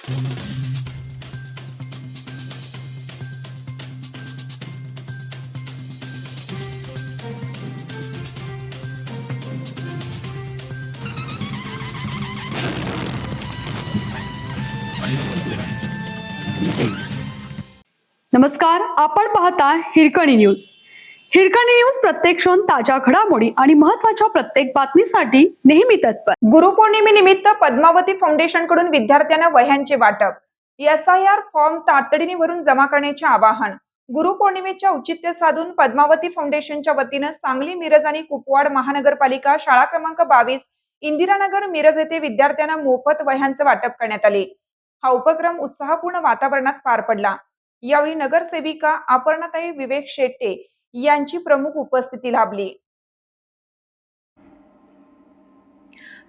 नमस्कार, आपण पाहता हिरकणी न्यूज. हिरकणी न्यूज प्रत्येक क्षण ताज्या घडामोडी आणि महत्त्वाच्या प्रत्येक बातमीसाठी नेहमी तत्पर. गुरुपौर्णिमेनिमित्त पद्मावती फाउंडेशन कडून विद्यार्थ्यांना वह्यांचे वाटप. SIR फॉर्म तातडीने भरून जमा करण्याचे आवाहन. गुरुपौर्णिमेचे औचित्य साधून पद्मावती फाउंडेशनच्या वतीने सांगली, मिरज आणि कुपवाड महानगरपालिका शाळा क्रमांक 22 इंदिरानगर मिरज येथे विद्यार्थ्यांना मोफत वह्यांचे वाटप करण्यात आले. हा उपक्रम उत्साहपूर्ण वातावरणात पार पडला. यावेळी नगरसेविका अपर्णाताई विवेक शेट्टे यांची प्रमुख उपस्थिती लाभली.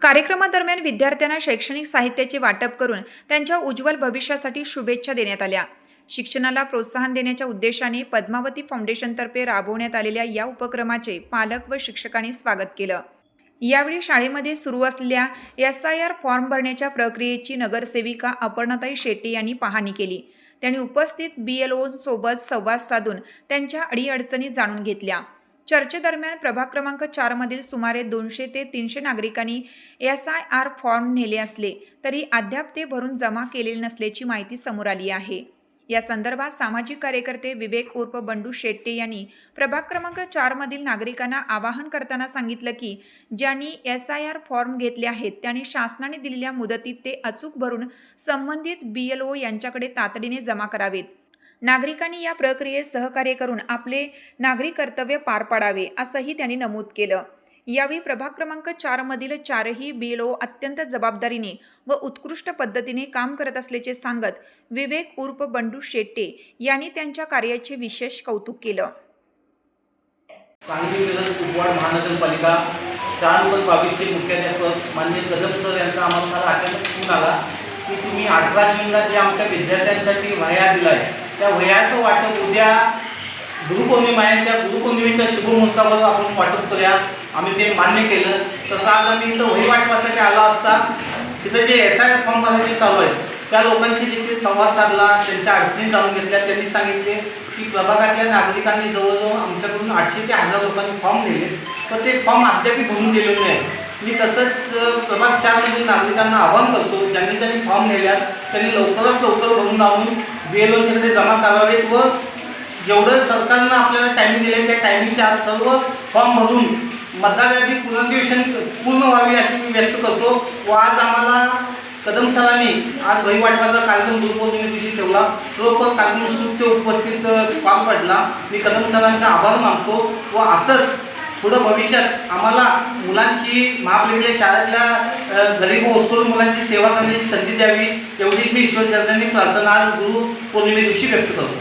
कार्यक्रमादरम्यान विद्यार्थ्यांना शैक्षणिक साहित्याचे वाटप करून त्यांच्या उज्ज्वल भविष्यासाठी शुभेच्छा देण्यात आल्या. शिक्षणाला प्रोत्साहन देण्याच्या उद्देशाने पद्मावती फाउंडेशनतर्फे राबवण्यात आलेल्या या उपक्रमाचे पालक व शिक्षकांनी स्वागत केलं. यावेळी शाळेमध्ये सुरू असलेल्या SIR फॉर्म भरण्याच्या प्रक्रियेची नगरसेविका अपर्णाताई शेट्टे यांनी पाहणी केली. त्यांनी उपस्थित BLO सोबत संवाद साधून त्यांच्या अडीअडचणी जाणून घेतल्या. चर्चेदरम्यान प्रभाग क्रमांक 4 मधील सुमारे 200 ते 300 नागरिकांनी SIR फॉर्म नेले असले तरी अद्याप ते भरून जमा केलेले नसल्याची माहिती समोर आली आहे. या संदर्भात सामाजिक कार्यकर्ते विवेक उर्फ बंडू शेट्टे यांनी प्रभाग क्रमांक 4 मधील नागरिकांना आवाहन करताना सांगितलं की ज्यांनी SIR फॉर्म घेतले आहेत त्यांनी शासनाने दिलेल्या मुदतीत ते अचूक भरून संबंधित BLO यांच्याकडे तातडीने जमा करावेत. नागरिकांनी या प्रक्रियेत सहकार्य करून आपले नागरिक कर्तव्य पार पाडावे असंही त्यांनी नमूद केलं. यावेळी प्रभाग क्रमांक 4 मधील 4ही BLO अत्यंत जबाबदारीने व उत्कृष्ट पद्धतीने काम करत असल्याचे सांगत विवेक उर्फ बंडू शेट्टे यांनी त्यांच्या कार्याचे विशेष कौतुक केलं. सांगली मिरज कुपवाड महानगरपालिका शाळा नंबर 22चे मुख्याध्यापक माननीय कदम सर यांचा आम्हाला अचानक फोन आला की तुम्ही 18 जूनला जे आमच्या विद्यार्थ्यांसाठी वह्या दिला आहे त्या वह्याचं वाटप उद्या गुरुपौर्णिमा आहे, त्या गुरुपौर्णिमेच्या शुभमुहूर्तावर आपण वाटप करूया. आम्ही ते मान्य केलं. तसं आज आम्ही इथं वही वाटपासाठी आला असता तिथं जे SIR फॉर्म भरायचे चालू आहे त्या लोकांशी देखील संवाद साधला, त्यांच्या अडचणी जाणून घेतल्या. त्यांनी सांगितले की प्रभागातल्या नागरिकांनी जवळजवळ आमच्याकडून 800 ते 1000 लोकांनी फॉर्म दिले पण ते फॉर्म अद्याप भरून दिलेले नाही. मी तसंच प्रभाग 4 मधील नागरिकांना आवाहन करतो ज्यांनी फॉर्म नेल्यात त्यांनी लवकरात लवकर भरून लावून BLOच्याकडे जमा करावेत व जेवढं सरकारनं आपल्याला टायमिंग दिले त्या टायमिंगच्या आत सर्व फॉर्म भरून मतदार यादी पुनर्निवेशन पूर्ण व्हावी अशी मी व्यक्त करतो. व आज आम्हाला कदम सरांनी आज वही वाटपाचा कार्यक्रम गुरुपौर्णिमे दिवशी ठेवला. खरोखर कार्यक्रम सुत्य उपस्थित पार पडला. मी कदम सरांचा आभार मानतो व असंच पुढं भविष्यात आम्हाला मुलांची महापालिकेच्या शाळेतल्या गरीब व उत्कृष्ट मुलांची सेवा करण्याची संधी द्यावी एवढीच मी ईश्वर चरणांनी प्रार्थना आज गुरुपौर्णिमे दिवशी व्यक्त करतो.